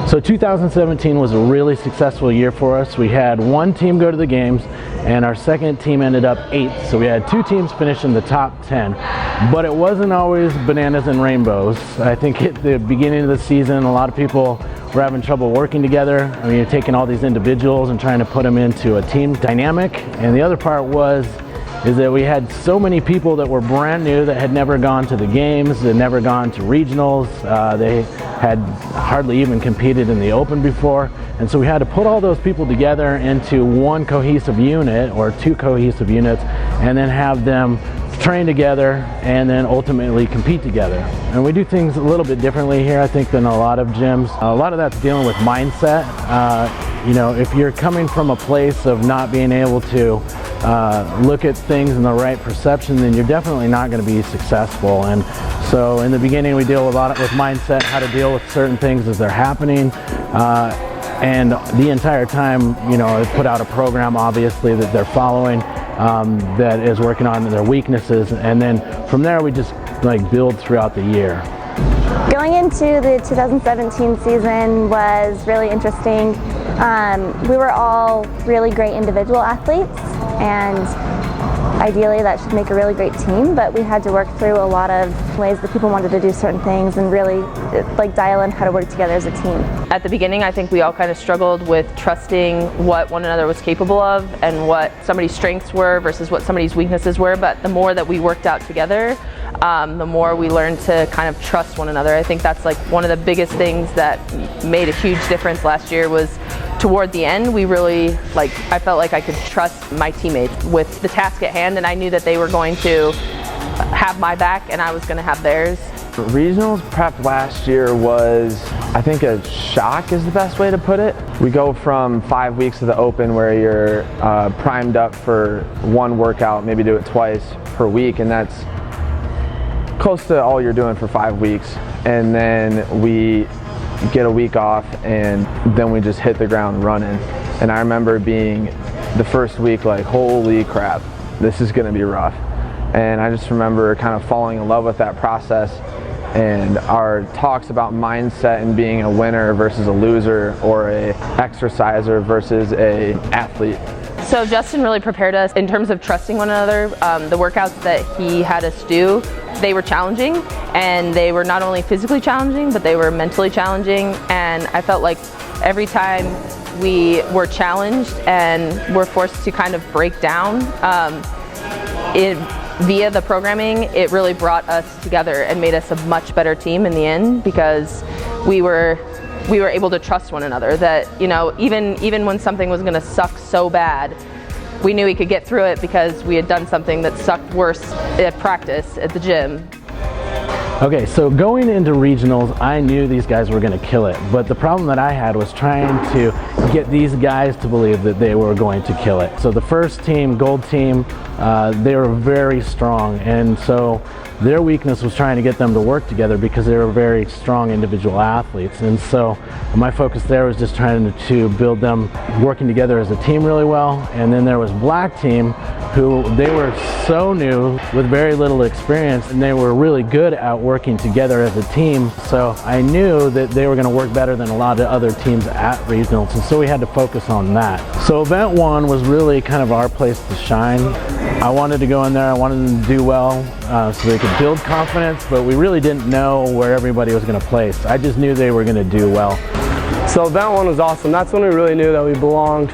So 2017 was a really successful year for us. We had one team go to the games, and our second team ended up 8th. So we had 2 teams finish in the top 10. But it wasn't always bananas and rainbows. I think at the beginning of the season, a lot of people were having trouble working together. I mean, you're taking all these individuals and trying to put them into a team dynamic. And the other part is that we had so many people that were brand new that had never gone to the games, had never gone to regionals. They had hardly even competed in the open before. And so we had to put all those people together into one cohesive unit or 2 cohesive units, and then have them train together and then ultimately compete together. And we do things a little bit differently here, I think, than a lot of gyms. A lot of that's dealing with mindset. You know, if you're coming from a place of not being able to look at things in the right perception, then you're definitely not going to be successful. And so in the beginning, we deal a lot with mindset, how to deal with certain things as they're happening. And the entire time, you know, I put out a program, obviously, that they're following, that is working on their weaknesses. And then from there, we just like build throughout the year. Going into the 2017 season was really interesting. We were all really great individual athletes, and ideally that should make a really great team, but we had to work through a lot of ways that people wanted to do certain things and really like dial in how to work together as a team. At the beginning, I think we all kind of struggled with trusting what one another was capable of and what somebody's strengths were versus what somebody's weaknesses were, but the more that we worked out together, the more we learned to kind of trust one another. I think that's like one of the biggest things that made a huge difference last year. Was toward the end, we really, I felt like I could trust my teammates with the task at hand, and I knew that they were going to have my back and I was going to have theirs. Regionals prep last year was, I think, a shock is the best way to put it. We go from 5 weeks of the open where you're primed up for one workout, maybe do it twice per week, and that's close to all you're doing for 5 weeks. And then we get a week off, and then we just hit the ground running. And I remember being the first week like, holy crap, this is gonna be rough. And I just remember kind of falling in love with that process, and our talks about mindset and being a winner versus a loser, or a exerciser versus a athlete. So Justin really prepared us in terms of trusting one another. The workouts that he had us do, they were challenging, and they were not only physically challenging, but they were mentally challenging. And I felt like every time we were challenged and were forced to kind of break down, via the programming, it really brought us together and made us a much better team in the end, because we were able to trust one another. That, you know, even when something was going to suck so bad, we knew we could get through it because we had done something that sucked worse at practice at the gym. Okay, so going into regionals, I knew these guys were going to kill it, but the problem that I had was trying to get these guys to believe that they were going to kill it. So the first team, gold team, they were very strong, and so their weakness was trying to get them to work together because they were very strong individual athletes. And so my focus there was just trying to build them working together as a team really well. And then there was black team, who they were so new with very little experience, and they were really good at working together as a team. So I knew that they were going to work better than a lot of other teams at regionals, and so we had to focus on that. So event 1 was really kind of our place to shine. I wanted to go in there, I wanted them to do well, so they could build confidence, but we really didn't know where everybody was going to place. I just knew they were going to do well. So event 1 was awesome. That's when we really knew that we belonged.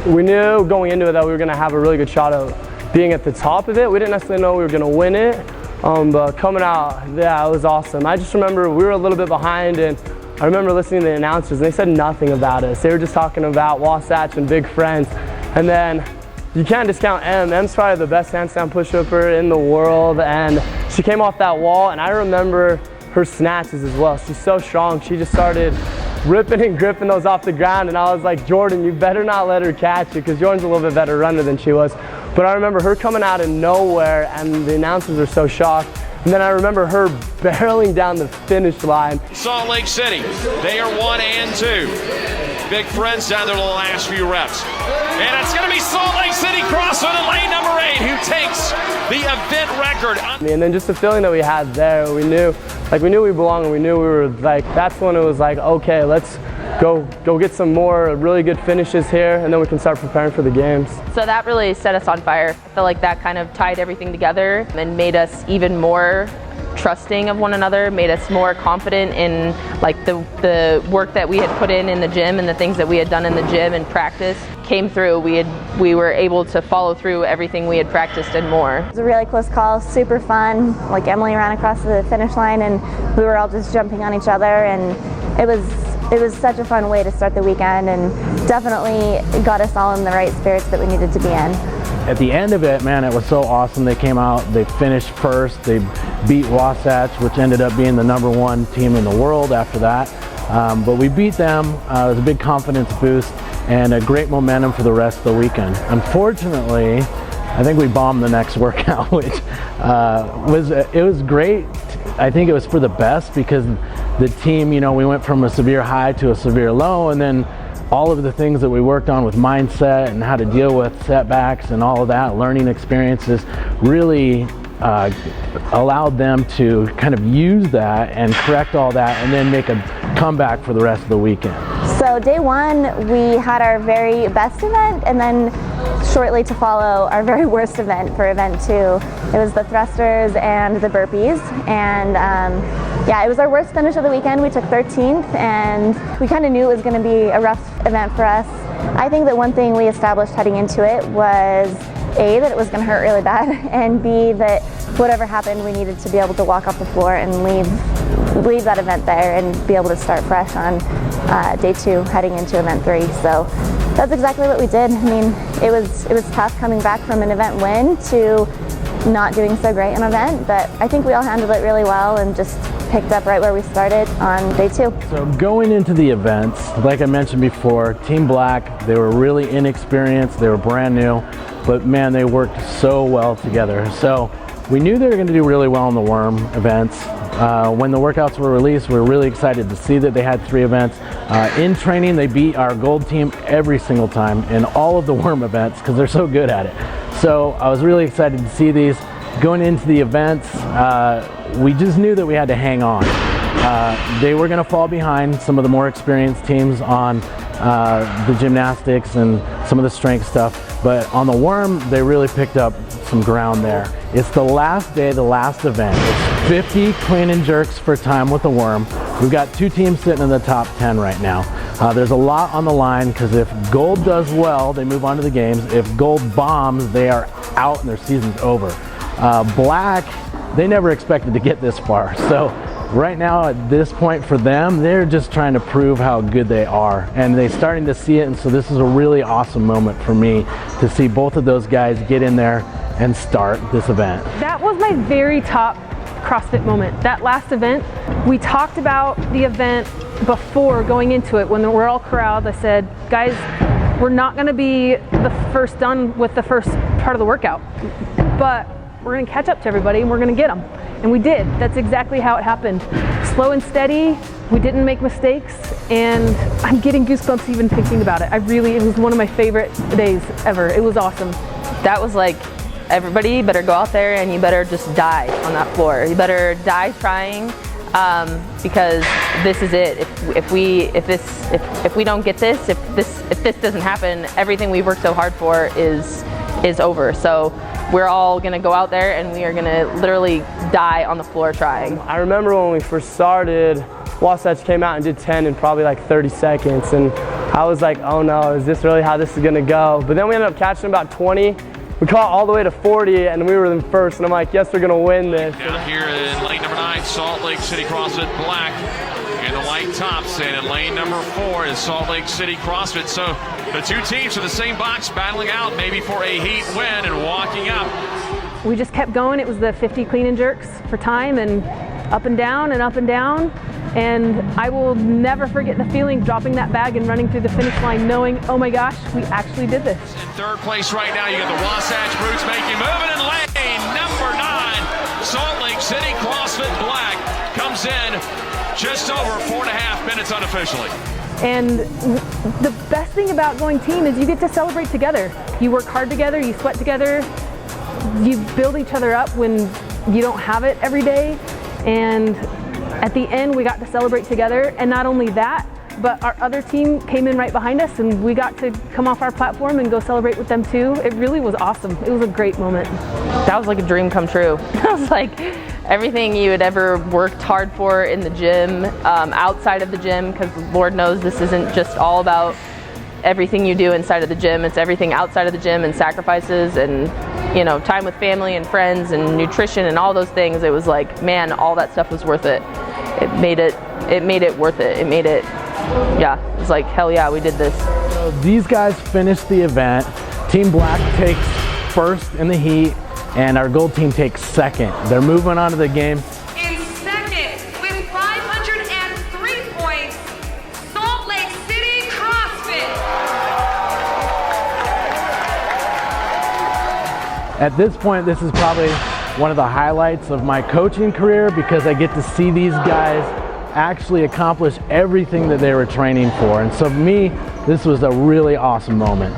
We knew going into it that we were going to have a really good shot of being at the top of it. We didn't necessarily know we were going to win it, but coming out, yeah, it was awesome. I just remember we were a little bit behind, and I remember listening to the announcers, and they said nothing about us. They were just talking about Wasatch and big friends. And then you can't discount Em. Em's probably the best handstand push-upper in the world, and she came off that wall, and I remember her snatches as well. She's so strong. She just started ripping and gripping those off the ground, and I was like, Jordan, you better not let her catch it, because Jordan's a little bit better runner than she was. But I remember her coming out of nowhere, and the announcers were so shocked. And then I remember her barreling down the finish line. Salt Lake City, they are 1 and 2. Big friends down there the last few reps. And it's going to be Salt Lake City CrossFit in lane number 8 who takes the event record. And then just the feeling that we had there, we knew like we knew we belonged, and we knew we were like, that's when it was like, okay, let's go get some more really good finishes here, and then we can start preparing for the games. So that really set us on fire. I feel like that kind of tied everything together and made us even more trusting of one another, made us more confident in like the work that we had put in the gym, and the things that we had done in the gym and practice came through. We were able to follow through everything we had practiced and more. It was a really close call, super fun. Like Emily ran across the finish line and we were all just jumping on each other, and it was such a fun way to start the weekend, and definitely got us all in the right spirits that we needed to be in. At the end of it, man, it was so awesome. They came out, they finished first, they beat Wasatch, which ended up being the #1 team in the world after that. But we beat them. It was a big confidence boost and a great momentum for the rest of the weekend. Unfortunately, I think we bombed the next workout, which was great. I think it was for the best, because the team, you know, we went from a severe high to a severe low, and then all of the things that we worked on with mindset and how to deal with setbacks and all of that, learning experiences, really allowed them to kind of use that and correct all that, and then make a comeback for the rest of the weekend. So day one, we had our very best event, and then shortly to follow, our very worst event for event 2. It was the thrusters and the burpees, and yeah, it was our worst finish of the weekend. We took 13th, and we kind of knew it was going to be a rough event for us. I think that one thing we established heading into it was A, that it was going to hurt really bad, and B, that whatever happened, we needed to be able to walk off the floor and leave that event there and be able to start fresh on day 2 heading into event 3. So that's exactly what we did. I mean, it was tough coming back from an event win to not doing so great in an event, but I think we all handled it really well and just picked up right where we started on day 2. So going into the events, like I mentioned before, Team Black, they were really inexperienced, they were brand new, but man, they worked so well together. So we knew they were going to do really well in the worm events. When the workouts were released, we were really excited to see that they had 3 events. In training, they beat our gold team every single time in all of the worm events because they're so good at it. So I was really excited to see these. Going into the events, we just knew that we had to hang on. They were going to fall behind some of the more experienced teams on the gymnastics and some of the strength stuff, but on the worm, they really picked up some ground there. It's the last day, the last event. It's 50 clean and jerks for time with the worm. We've got 2 teams sitting in the top 10 right now. There's a lot on the line, because if gold does well, they move on to the games. If gold bombs, they are out and their season's over. Black, they never expected to get this far. So right now at this point for them, they're just trying to prove how good they are, and they're starting to see it. And so this is a really awesome moment for me to see both of those guys get in there and start this event. That was my very top CrossFit moment. That last event, we talked about the event before going into it. When we're all corralled, I said, guys, we're not going to be the first done with the first part of the workout, but we're going to catch up to everybody and we're going to get them. And we did. That's exactly how it happened. Slow and steady. We didn't make mistakes, and I'm getting goosebumps even thinking about it. It was one of my favorite days ever. It was awesome. That was like, everybody better go out there and you better just die on that floor. You better die trying, because this is it. If we don't get this, if this doesn't happen, everything we've worked so hard for is over. So we're all gonna go out there and we are gonna literally die on the floor trying. I remember when we first started, Wasatch came out and did 10 in probably like 30 seconds, and I was like, oh no, is this really how this is gonna go? But then we ended up catching about 20. We caught all the way to 40, and we were in first, and I'm like, yes, we're gonna win this. Down here in lane number 9, Salt Lake City CrossFit Black in the white tops, and in lane number 4 is Salt Lake City CrossFit. So the 2 teams in the same box battling out maybe for a heat win and walking up. We just kept going. It was the 50 clean and jerks for time, and up and down and up and down. And I will never forget the feeling dropping that bag and running through the finish line knowing, oh my gosh, we actually did this. In 3rd place right now, you got the Wasatch Brutes making moving in lane number 9. Salt Lake City CrossFit Black comes in just over 4.5 minutes unofficially. And the best thing about going team is you get to celebrate together. You work hard together, you sweat together, you build each other up when you don't have it every day. And at the end we got to celebrate together, and not only that, but our other team came in right behind us and we got to come off our platform and go celebrate with them too. It really was awesome. It was a great moment. That was like a dream come true. That was like everything you had ever worked hard for in the gym, outside of the gym, because Lord knows this isn't just all about everything you do inside of the gym. It's everything outside of the gym and sacrifices and, you know, time with family and friends and nutrition and all those things. It was like, man, all that stuff was worth it. It made it worth it. It made it, yeah, it's like, hell yeah, we did this. So these guys finished the event. Team Black takes first in the heat and our gold team takes second. They're moving on to the game. In second, with 503 points, Salt Lake City CrossFit. At this point, this is probably one of the highlights of my coaching career because I get to see these guys actually accomplish everything that they were training for. And so for me, this was a really awesome moment.